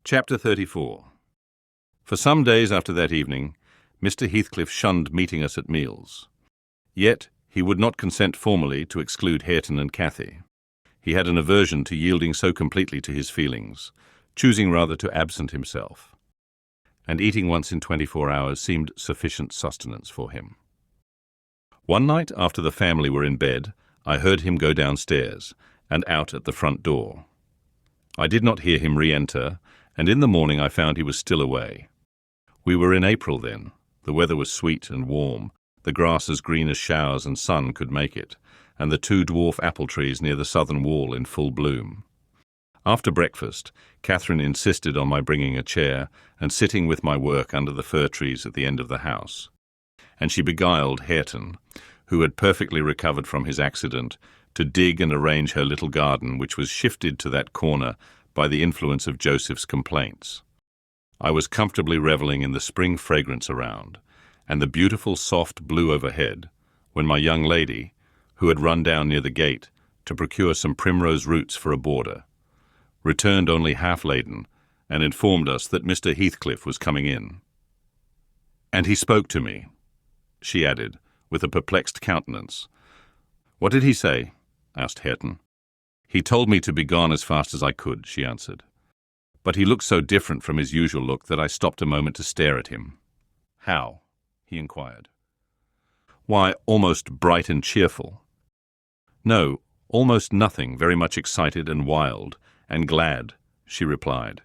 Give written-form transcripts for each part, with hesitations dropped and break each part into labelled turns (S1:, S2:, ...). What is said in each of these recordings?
S1: Chapter 34. For some days after that evening, Mr. Heathcliff shunned meeting us at meals. Yet he would not consent formally to exclude Hareton and Cathy. He had an aversion to yielding so completely to his feelings, choosing rather to absent himself. And eating once in 24 hours seemed sufficient sustenance for him. One night after the family were in bed, I heard him go downstairs and out at the front door. I did not hear him re-enter, and in the morning I found he was still away. We were in April then. The weather was sweet and warm, the grass as green as showers and sun could make it, and the 2 dwarf apple trees near the southern wall in full bloom. After breakfast, Catherine insisted on my bringing a chair and sitting with my work under the fir trees at the end of the house. And she beguiled Hareton, who had perfectly recovered from his accident, to dig and arrange her little garden, which was shifted to that corner by the influence of Joseph's complaints. I was comfortably revelling in the spring fragrance around, and the beautiful soft blue overhead, when my young lady, who had run down near the gate to procure some primrose roots for a border, returned only half laden, and informed us that Mr. Heathcliff was coming in. "And he spoke to me," she added, with a perplexed countenance. "What did he say?" asked Hareton. "He told me to be gone as fast as I could," she answered. But he looked so different from his usual look that I stopped a moment to stare at him. "How?" he inquired. "Why, almost bright and cheerful." "No, almost nothing, very much excited and wild, and glad," she replied.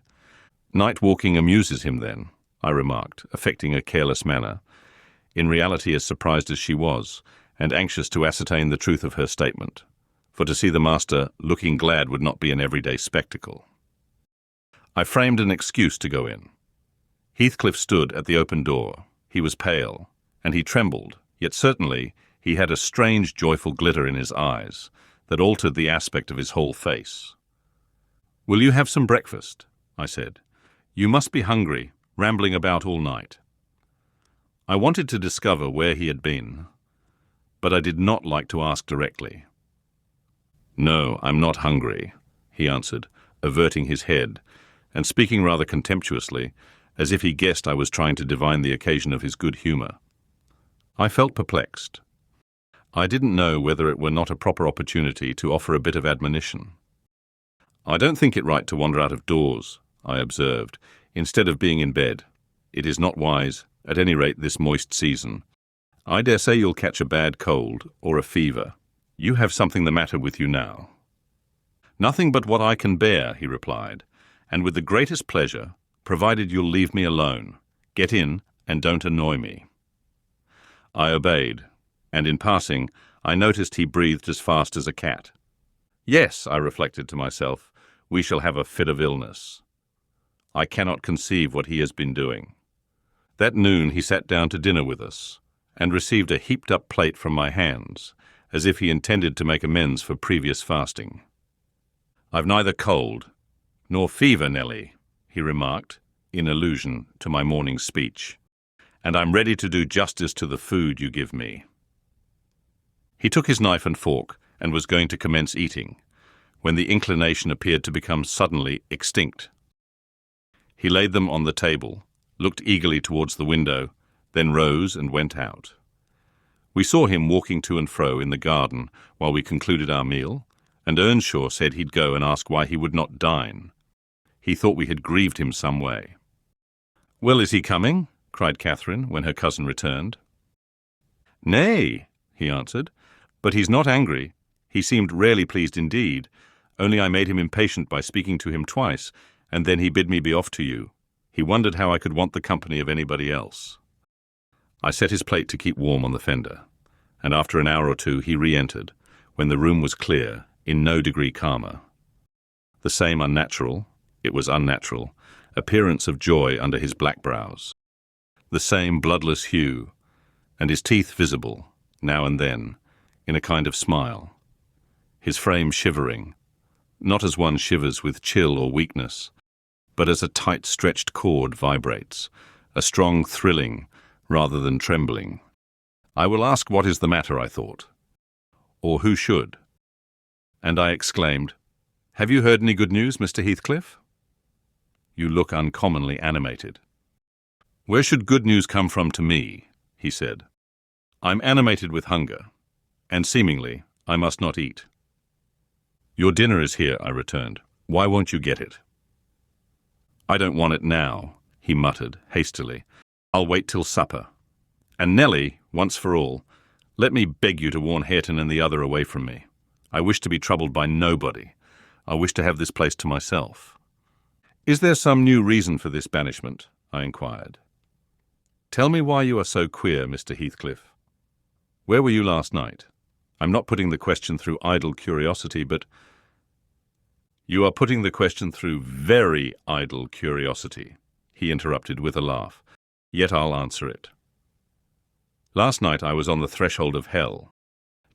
S1: "Night walking amuses him then," I remarked, affecting a careless manner, in reality as surprised as she was, and anxious to ascertain the truth of her statement, for to see the master looking glad would not be an everyday spectacle. I framed an excuse to go in. Heathcliff stood at the open door. He was pale, and he trembled, yet certainly he had a strange joyful glitter in his eyes that altered the aspect of his whole face. "Will you have some breakfast?" I said. "You must be hungry, rambling about all night." I wanted to discover where he had been, but I did not like to ask directly. "No, I'm not hungry," he answered, averting his head, and speaking rather contemptuously, as if he guessed I was trying to divine the occasion of his good humour. I felt perplexed. I didn't know whether it were not a proper opportunity to offer a bit of admonition. "I don't think it right to wander out of doors," I observed, "instead of being in bed. It is not wise, at any rate this moist season. I dare say you'll catch a bad cold or a fever. You have something the matter with you now." "Nothing but what I can bear," he replied, "and with the greatest pleasure, provided you'll leave me alone. Get in, and don't annoy me." I obeyed, and in passing, I noticed he breathed as fast as a cat. Yes, I reflected to myself, we shall have a fit of illness. I cannot conceive what he has been doing. That noon he sat down to dinner with us, and received a heaped-up plate from my hands, as if he intended to make amends for previous fasting. "I've neither cold nor fever, Nelly," he remarked, in allusion to my morning's speech, "and I'm ready to do justice to the food you give me." He took his knife and fork and was going to commence eating, when the inclination appeared to become suddenly extinct. He laid them on the table, looked eagerly towards the window, then rose and went out. We saw him walking to and fro in the garden while we concluded our meal, and Earnshaw said he'd go and ask why he would not dine. He thought we had grieved him some way. "Well, is he coming?" cried Catherine when her cousin returned. "Nay," he answered, "but he's not angry. He seemed rarely pleased indeed, only I made him impatient by speaking to him twice, and then he bid me be off to you. He wondered how I could want the company of anybody else." I set his plate to keep warm on the fender, and after an hour or two he re-entered, when the room was clear, in no degree calmer. The same unnatural, it was unnatural, appearance of joy under his black brows. The same bloodless hue, and his teeth visible, now and then, in a kind of smile. His frame shivering, not as one shivers with chill or weakness, but as a tight-stretched cord vibrates, a strong thrilling rather than trembling. I will ask what is the matter, I thought. Or who should? And I exclaimed, "Have you heard any good news, Mr. Heathcliff?" You look uncommonly animated." "Where should good news come from to me?" he said. "I'm animated with hunger, and seemingly I must not eat." "Your dinner is here," I returned. "Why won't you get it?" "I don't want it now," he muttered hastily. "I'll wait till supper. And Nelly, once for all, let me beg you to warn Hareton and the other away from me. I wish to be troubled by nobody. I wish to have this place to myself." "Is there some new reason for this banishment?" I inquired. "Tell me why you are so queer, Mr. Heathcliff. Where were you last night? I'm not putting the question through idle curiosity, but—" "You are putting the question through very idle curiosity," he interrupted with a laugh. "Yet I'll answer it. Last night I was on the threshold of hell.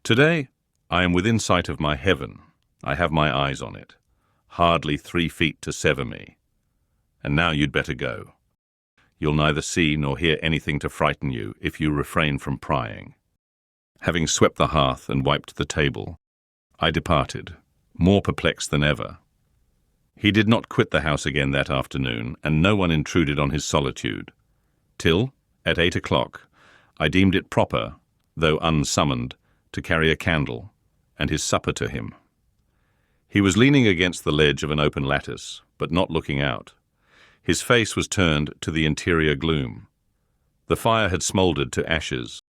S1: Today I am within sight of my heaven. I have my eyes on it. Hardly 3 feet to sever me. And now you'd better go. You'll neither see nor hear anything to frighten you if you refrain from prying." Having swept the hearth and wiped the table, I departed, more perplexed than ever. He did not quit the house again that afternoon, and no one intruded on his solitude, till, at 8 o'clock, I deemed it proper, though unsummoned, to carry a candle and his supper to him. He was leaning against the ledge of an open lattice, but not looking out. His face was turned to the interior gloom. The fire had smouldered to ashes.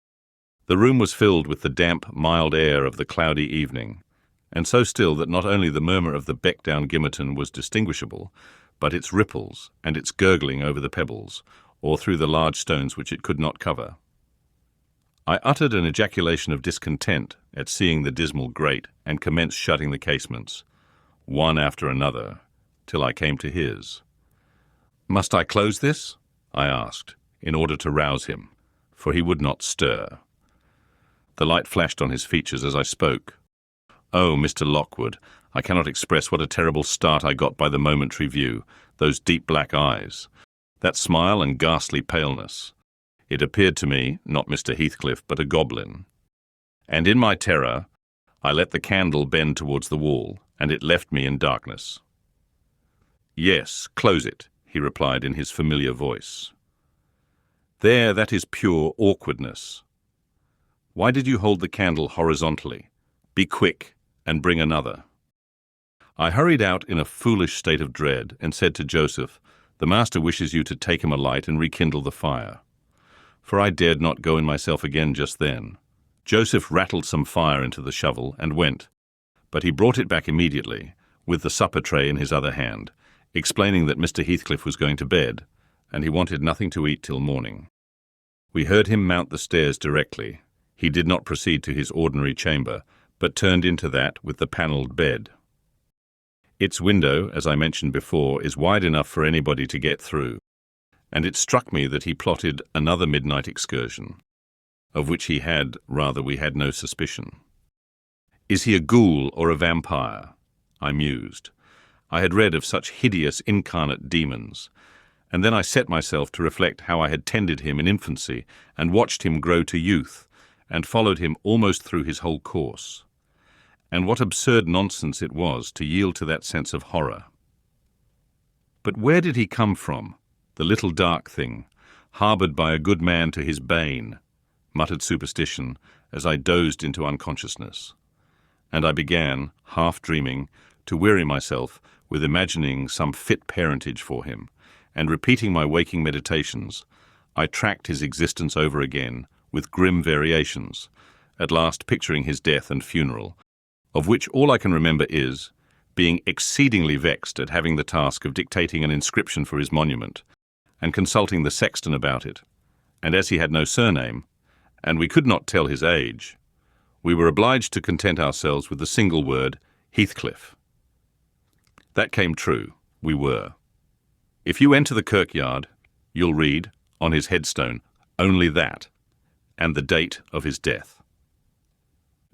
S1: The room was filled with the damp, mild air of the cloudy evening, and so still that not only the murmur of the beck-down Gimmerton was distinguishable, but its ripples and its gurgling over the pebbles, or through the large stones which it could not cover. I uttered an ejaculation of discontent at seeing the dismal grate and commenced shutting the casements, one after another, till I came to his. "Must I close this?" I asked, in order to rouse him, for he would not stir. The light flashed on his features as I spoke. Oh, Mr. Lockwood, I cannot express what a terrible start I got by the momentary view, those deep black eyes, that smile and ghastly paleness. It appeared to me, not Mr. Heathcliff, but a goblin. And in my terror, I let the candle bend towards the wall, and it left me in darkness. "Yes, close it," he replied in his familiar voice. "There, that is pure awkwardness. Why did you hold the candle horizontally? Be quick, and bring another." I hurried out in a foolish state of dread, and said to Joseph, "The master wishes you to take him a light and rekindle the fire." For I dared not go in myself again just then. Joseph rattled some fire into the shovel and went, but he brought it back immediately, with the supper tray in his other hand, explaining that Mr. Heathcliff was going to bed, and he wanted nothing to eat till morning. We heard him mount the stairs directly. He did not proceed to his ordinary chamber, but turned into that with the panelled bed. Its window, as I mentioned before, is wide enough for anybody to get through, and it struck me that he plotted another midnight excursion, of which we had no suspicion. "Is he a ghoul or a vampire?" I mused. I had read of such hideous incarnate demons, and then I set myself to reflect how I had tended him in infancy and watched him grow to youth, and followed him almost through his whole course. And what absurd nonsense it was to yield to that sense of horror. But where did he come from, the little dark thing, harboured by a good man to his bane, muttered superstition, as I dozed into unconsciousness. And I began, half dreaming, to weary myself with imagining some fit parentage for him, and repeating my waking meditations, I tracked his existence over again, with grim variations, at last picturing his death and funeral, of which all I can remember is being exceedingly vexed at having the task of dictating an inscription for his monument, and consulting the sexton about it, and as he had no surname, and we could not tell his age, we were obliged to content ourselves with the single word, Heathcliff. That came true, we were. If you enter the kirkyard, you'll read, on his headstone, only that, and the date of his death.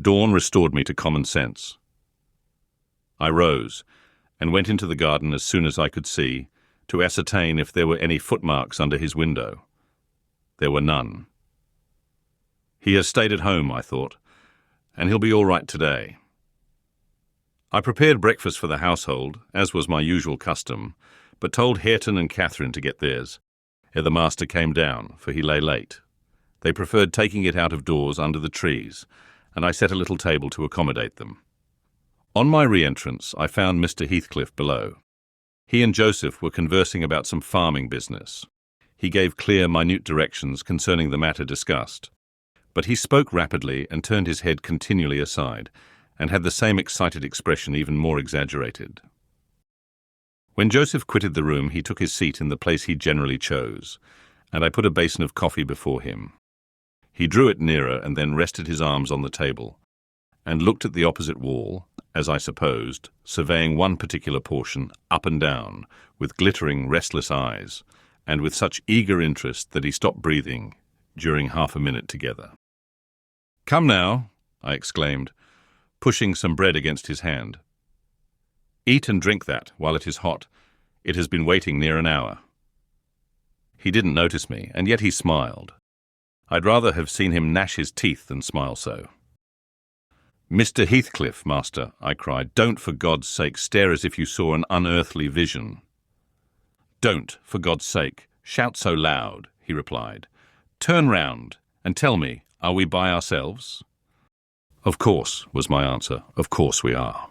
S1: Dawn restored me to common sense. I rose, and went into the garden as soon as I could see, to ascertain if there were any footmarks under his window. There were none. He has stayed at home, I thought, and he'll be all right today. I prepared breakfast for the household, as was my usual custom, but told Hareton and Catherine to get theirs, ere the master came down, for he lay late. They preferred taking it out of doors under the trees, and I set a little table to accommodate them. On my re-entrance, I found Mr. Heathcliff below. He and Joseph were conversing about some farming business. He gave clear, minute directions concerning the matter discussed, but he spoke rapidly and turned his head continually aside, and had the same excited expression, even more exaggerated. When Joseph quitted the room, he took his seat in the place he generally chose, and I put a basin of coffee before him. He drew it nearer and then rested his arms on the table, and looked at the opposite wall, as I supposed, surveying one particular portion up and down, with glittering, restless eyes, and with such eager interest that he stopped breathing during half a minute together. "Come now," I exclaimed, pushing some bread against his hand. "Eat and drink that while it is hot. It has been waiting near an hour." He didn't notice me, and yet he smiled. I'd rather have seen him gnash his teeth than smile so. "Mr. Heathcliff, master," I cried, "don't for God's sake stare as if you saw an unearthly vision." "Don't, for God's sake, shout so loud," he replied. "Turn round and tell me, are we by ourselves?" "Of course," was my answer. "Of course we are."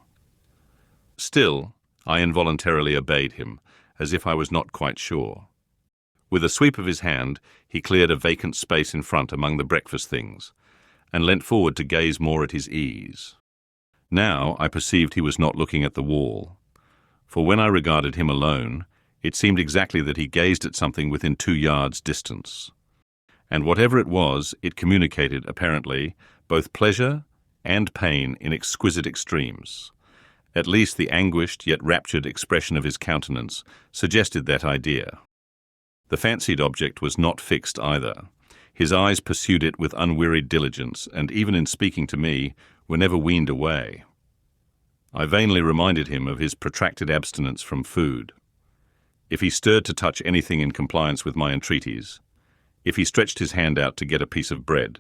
S1: Still, I involuntarily obeyed him, as if I was not quite sure. With a sweep of his hand, he cleared a vacant space in front among the breakfast things, and leant forward to gaze more at his ease. Now I perceived he was not looking at the wall, for when I regarded him alone, it seemed exactly that he gazed at something within 2 yards distance. And whatever it was, it communicated, apparently, both pleasure and pain in exquisite extremes. At least the anguished yet raptured expression of his countenance suggested that idea. The fancied object was not fixed either. His eyes pursued it with unwearied diligence, and even in speaking to me, were never weaned away. I vainly reminded him of his protracted abstinence from food. If he stirred to touch anything in compliance with my entreaties, if he stretched his hand out to get a piece of bread,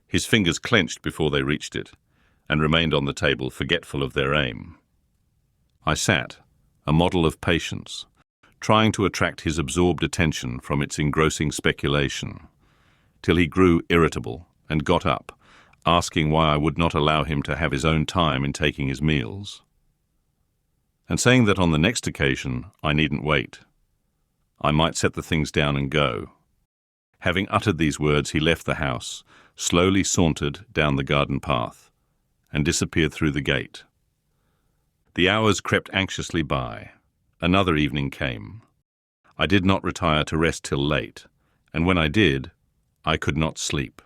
S1: his fingers clenched before they reached it, and remained on the table forgetful of their aim. I sat, a model of patience, trying to attract his absorbed attention from its engrossing speculation, till he grew irritable and got up, asking why I would not allow him to have his own time in taking his meals, and saying that on the next occasion I needn't wait. I might set the things down and go. Having uttered these words, he left the house, slowly sauntered down the garden path, and disappeared through the gate. The hours crept anxiously by. Another evening came. I did not retire to rest till late, and when I did, I could not sleep.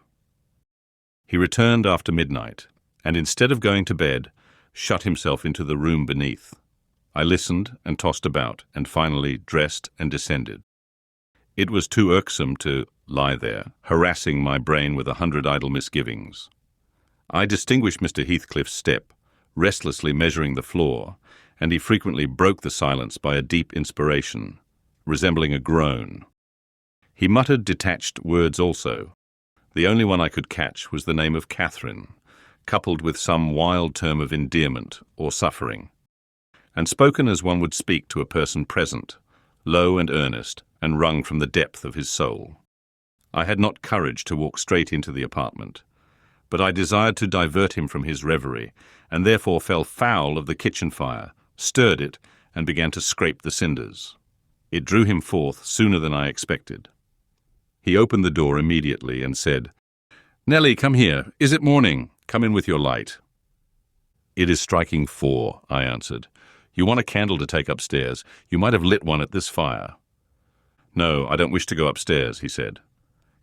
S1: He returned after midnight, and instead of going to bed, shut himself into the room beneath. I listened and tossed about, and finally dressed and descended. It was too irksome to lie there, harassing my brain with 100 idle misgivings. I distinguished Mr. Heathcliff's step, restlessly measuring the floor, and he frequently broke the silence by a deep inspiration, resembling a groan. He muttered detached words also. The only one I could catch was the name of Catherine, coupled with some wild term of endearment or suffering, and spoken as one would speak to a person present, low and earnest, and wrung from the depth of his soul. I had not courage to walk straight into the apartment, but I desired to divert him from his reverie, and therefore fell foul of the kitchen fire, stirred it, and began to scrape the cinders. It drew him forth sooner than I expected. He opened the door immediately and said, "Nelly, come here. Is it morning? Come in with your light." "It is striking 4, I answered. "You want a candle to take upstairs. You might have lit one at this fire." "No, I don't wish to go upstairs," he said.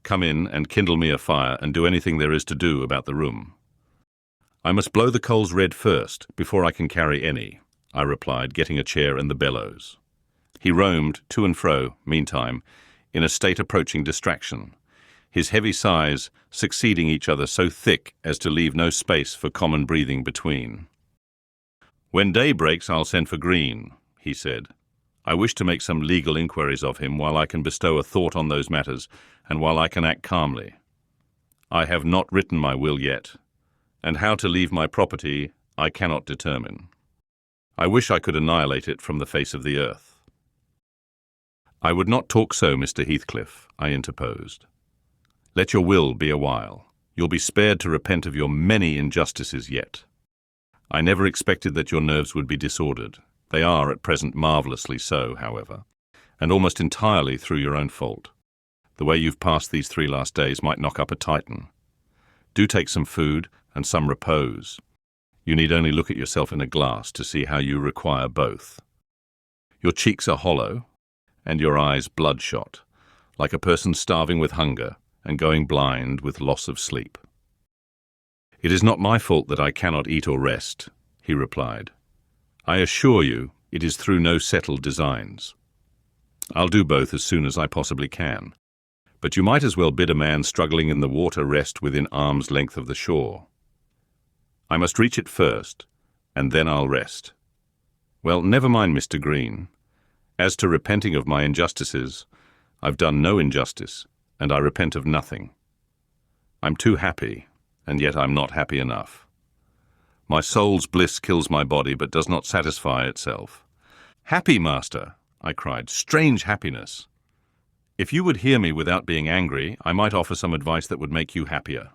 S1: "Come in and kindle me a fire and do anything there is to do about the room." "I must blow the coals red first, before I can carry any," I replied, getting a chair and the bellows. He roamed to and fro, meantime, in a state approaching distraction, his heavy sighs succeeding each other so thick as to leave no space for common breathing between. "When day breaks, I'll send for Green," he said. "I wish to make some legal inquiries of him while I can bestow a thought on those matters, and while I can act calmly. I have not written my will yet, and how to leave my property I cannot determine. I wish I could annihilate it from the face of the earth." "I would not talk so, Mr. Heathcliff," I interposed. "Let your will be a while. You'll be spared to repent of your many injustices yet. I never expected that your nerves would be disordered. They are at present marvellously so, however, and almost entirely through your own fault. The way you've passed these 3 last days might knock up a Titan. Do take some food and some repose. You need only look at yourself in a glass to see how you require both. Your cheeks are hollow, and your eyes bloodshot, like a person starving with hunger and going blind with loss of sleep." "It is not my fault that I cannot eat or rest," he replied. "I assure you it is through no settled designs. I'll do both as soon as I possibly can. But you might as well bid a man struggling in the water rest within arm's length of the shore. I must reach it first, and then I'll rest. Well, never mind, Mr. Green. As to repenting of my injustices, I've done no injustice, and I repent of nothing. I'm too happy, and yet I'm not happy enough. My soul's bliss kills my body, but does not satisfy itself." "Happy, master!" I cried. "Strange happiness! If you would hear me without being angry, I might offer some advice that would make you happier."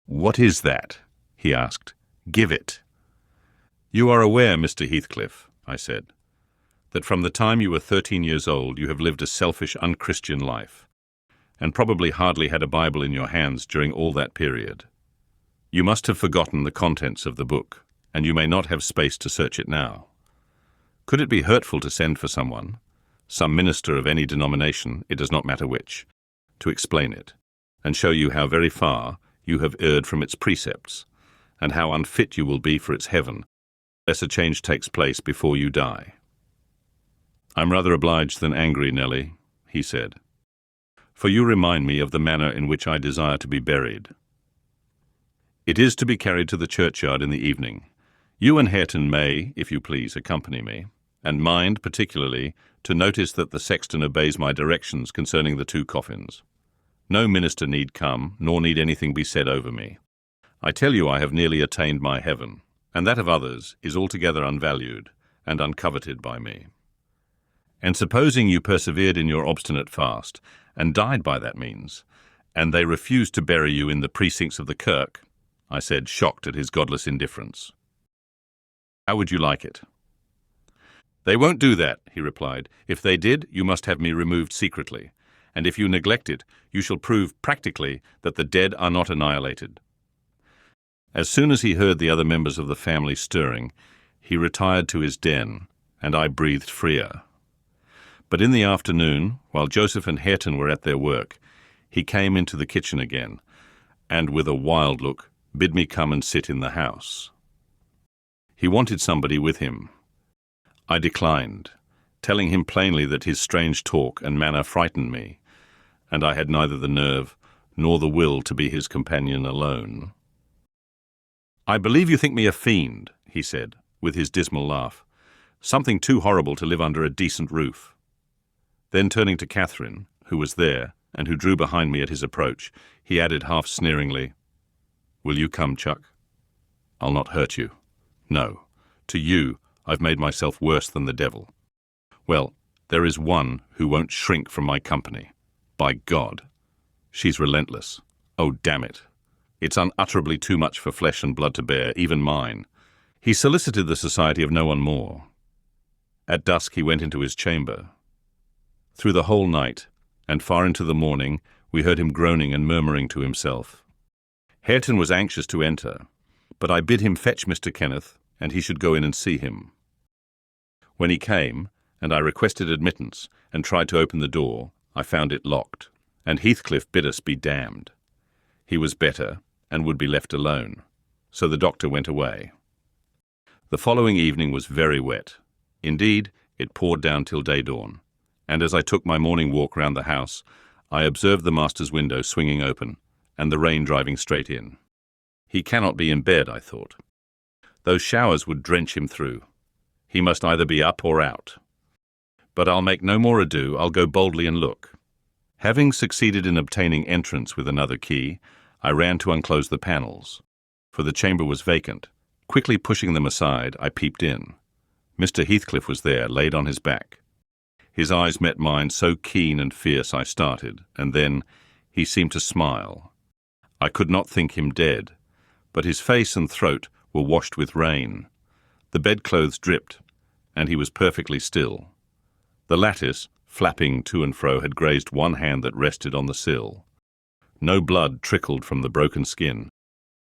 S1: "What is that?" he asked. "Give it." "You are aware, Mr. Heathcliff," I said, "that from the time you were 13 years old you have lived a selfish, unchristian life, and probably hardly had a Bible in your hands during all that period. You must have forgotten the contents of the book, and you may not have space to search it now. Could it be hurtful to send for someone, some minister of any denomination, it does not matter which, to explain it, and show you how very far you have erred from its precepts, and how unfit you will be for its heaven, unless a change takes place before you die?" "I'm rather obliged than angry, Nelly," he said, "for you remind me of the manner in which I desire to be buried. It is to be carried to the churchyard in the evening. You and Hareton may, if you please, accompany me, and mind, particularly, to notice that the sexton obeys my directions concerning the 2 coffins. No minister need come, nor need anything be said over me. I tell you I have nearly attained my heaven, and that of others is altogether unvalued and uncoveted by me. And supposing you persevered in your obstinate fast, and died by that means, and they refused to bury you in the precincts of the kirk," I said, shocked at his godless indifference, "how would you like it?" "They won't do that," he replied. "If they did, you must have me removed secretly, and if you neglect it, you shall prove practically that the dead are not annihilated." As soon as he heard the other members of the family stirring, he retired to his den, and I breathed freer. But in the afternoon, while Joseph and Hareton were at their work, he came into the kitchen again, and with a wild look bid me come and sit in the house. He wanted somebody with him. I declined, telling him plainly that his strange talk and manner frightened me, and I had neither the nerve nor the will to be his companion alone. "I believe you think me a fiend," he said, with his dismal laugh. "Something too horrible to live under a decent roof." Then turning to Catherine, who was there, and who drew behind me at his approach, he added half sneeringly, "Will you come, Chuck? I'll not hurt you. No, to you I've made myself worse than the devil. Well, there is one who won't shrink from my company. By God! She's relentless. Oh, damn it! It's unutterably too much for flesh and blood to bear, even mine." He solicited the society of no one more. At dusk he went into his chamber. Through the whole night, and far into the morning, we heard him groaning and murmuring to himself. Hareton was anxious to enter, but I bid him fetch Mr. Kenneth, and he should go in and see him. When he came, and I requested admittance, and tried to open the door, I found it locked, and Heathcliff bid us be damned. He was better, and would be left alone, so the doctor went away. The following evening was very wet. Indeed, it poured down till day-dawn, and as I took my morning walk round the house, I observed the master's window swinging open, and the rain driving straight in. He cannot be in bed, I thought. Those showers would drench him through. He must either be up or out. But I'll make no more ado, I'll go boldly and look. Having succeeded in obtaining entrance with another key, I ran to unclose the panels, for the chamber was vacant. Quickly pushing them aside, I peeped in. Mr. Heathcliff was there, laid on his back. His eyes met mine, so keen and fierce I started, and then he seemed to smile. I could not think him dead, but his face and throat were washed with rain. The bedclothes dripped, and he was perfectly still. The lattice, flapping to and fro, had grazed one hand that rested on the sill. No blood trickled from the broken skin,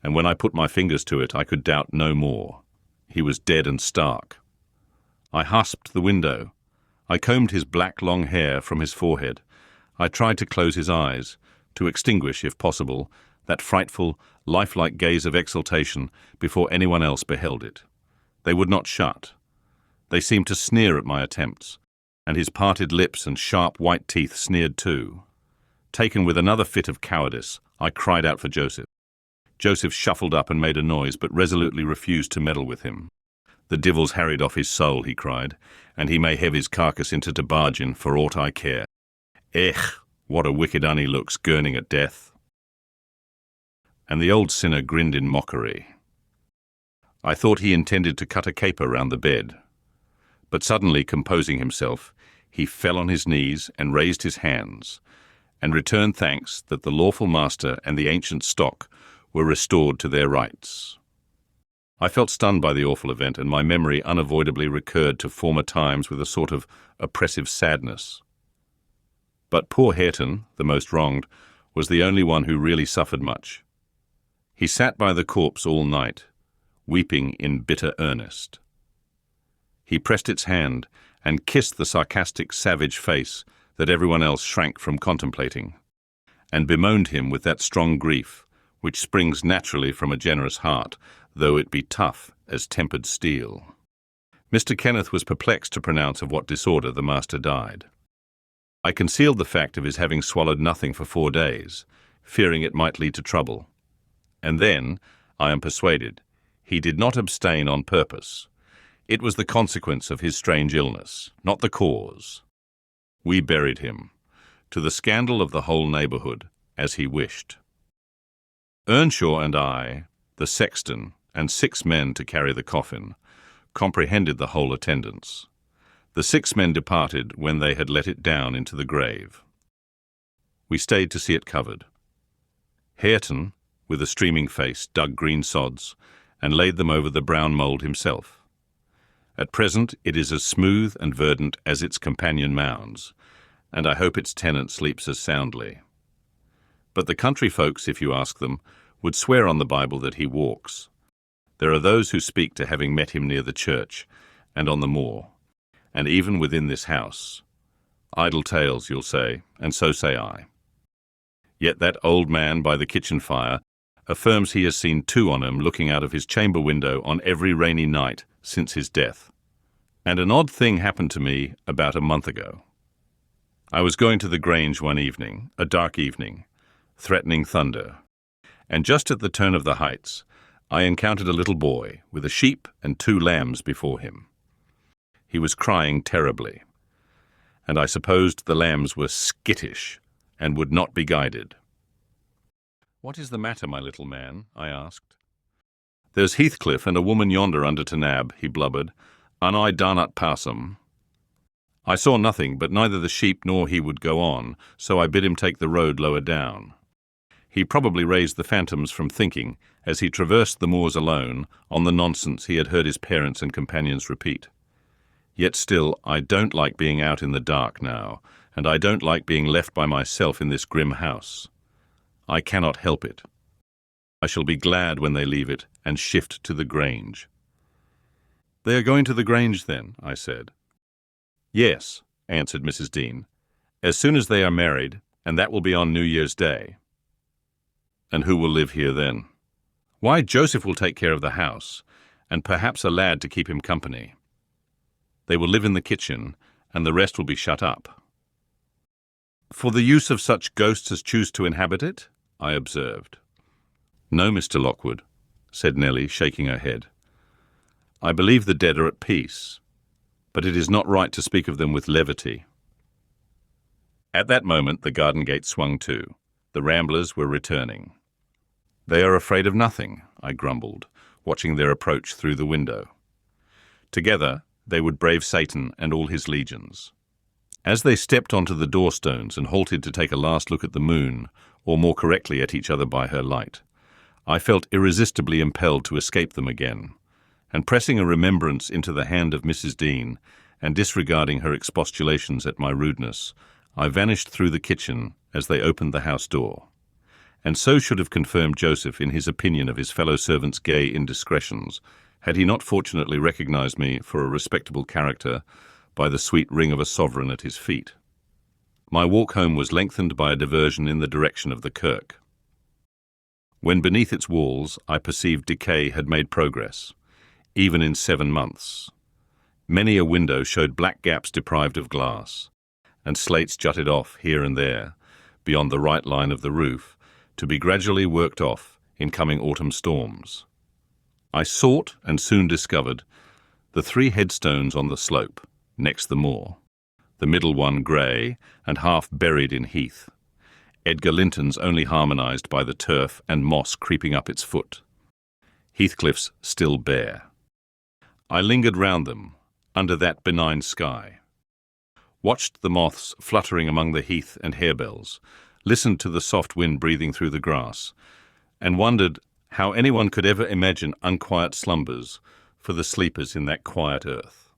S1: and when I put my fingers to it, I could doubt no more. He was dead and stark. I hasped the window. I combed his black long hair from his forehead. I tried to close his eyes, to extinguish, if possible, that frightful, lifelike gaze of exultation before anyone else beheld it. They would not shut. They seemed to sneer at my attempts, and his parted lips and sharp white teeth sneered too. Taken with another fit of cowardice, I cried out for Joseph. Joseph shuffled up and made a noise, but resolutely refused to meddle with him. "The divil's harried off his soul," he cried, "and he may have his carcass into the bargain for aught I care. Ech, what a wicked un he looks, gurning at death." And the old sinner grinned in mockery. I thought he intended to cut a caper round the bed. But suddenly composing himself, he fell on his knees and raised his hands, and returned thanks that the lawful master and the ancient stock were restored to their rights. I felt stunned by the awful event, and my memory unavoidably recurred to former times with a sort of oppressive sadness. But poor Hareton, the most wronged, was the only one who really suffered much. He sat by the corpse all night, weeping in bitter earnest. He pressed its hand and kissed the sarcastic, savage face that everyone else shrank from contemplating, and bemoaned him with that strong grief which springs naturally from a generous heart, though it be tough as tempered steel. Mr. Kenneth was perplexed to pronounce of what disorder the master died. I concealed the fact of his having swallowed nothing for 4 days, fearing it might lead to trouble. And then, I am persuaded, he did not abstain on purpose. It was the consequence of his strange illness, not the cause. We buried him, to the scandal of the whole neighbourhood, as he wished. Earnshaw and I, the sexton, and 6 men to carry the coffin, comprehended the whole attendance. The 6 men departed when they had let it down into the grave. We stayed to see it covered. Hareton, with a streaming face, dug green sods and laid them over the brown mould himself. At present it is as smooth and verdant as its companion mounds, and I hope its tenant sleeps as soundly. But the country folks, if you ask them, would swear on the Bible that he walks. There are those who speak to having met him near the church and on the moor, and even within this house. Idle tales, you'll say, and so say I. Yet that old man by the kitchen fire affirms he has seen 2 on him looking out of his chamber window on every rainy night since his death. And an odd thing happened to me about a month ago. I was going to the Grange one evening, a dark evening, threatening thunder, and just at the turn of the heights, I encountered a little boy with a sheep and 2 lambs before him. He was crying terribly, and I supposed the lambs were skittish and would not be guided. "What is the matter, my little man?" I asked. "There's Heathcliff and a woman yonder under to nab," he blubbered, "and I darnut pass 'em." I saw nothing, but neither the sheep nor he would go on, so I bid him take the road lower down. He probably raised the phantoms from thinking, as he traversed the moors alone, on the nonsense he had heard his parents and companions repeat. Yet still, I don't like being out in the dark now, and I don't like being left by myself in this grim house. I cannot help it. I shall be glad when they leave it and shift to the Grange." "They are going to the Grange, then?" I said. "Yes," answered Mrs. Dean, "as soon as they are married, and that will be on New Year's Day." "And who will live here then?" "Why, Joseph will take care of the house, and perhaps a lad to keep him company. They will live in the kitchen, and the rest will be shut up." "For the use of such ghosts as choose to inhabit it?" I observed. "No, Mr. Lockwood," said Nelly, shaking her head. "I believe the dead are at peace, but it is not right to speak of them with levity." At that moment the garden gate swung to. The ramblers were returning. "They are afraid of nothing," I grumbled, watching their approach through the window. Together they would brave Satan and all his legions. As they stepped onto the doorstones and halted to take a last look at the moon, or more correctly at each other by her light, I felt irresistibly impelled to escape them again, and pressing a remembrance into the hand of Mrs. Dean, and disregarding her expostulations at my rudeness, I vanished through the kitchen as they opened the house door, and so should have confirmed Joseph in his opinion of his fellow servant's gay indiscretions, had he not fortunately recognized me for a respectable character by the sweet ring of a sovereign at his feet. My walk home was lengthened by a diversion in the direction of the kirk. When beneath its walls I perceived decay had made progress, even in 7 months. Many a window showed black gaps deprived of glass, and slates jutted off here and there, beyond the right line of the roof, to be gradually worked off in coming autumn storms. I sought and soon discovered the 3 headstones on the slope, next the moor, the middle one grey and half buried in heath, Edgar Linton's only harmonised by the turf and moss creeping up its foot, Heathcliff's still bare. I lingered round them, under that benign sky, watched the moths fluttering among the heath and harebells, listened to the soft wind breathing through the grass, and wondered how anyone could ever imagine unquiet slumbers for the sleepers in that quiet earth.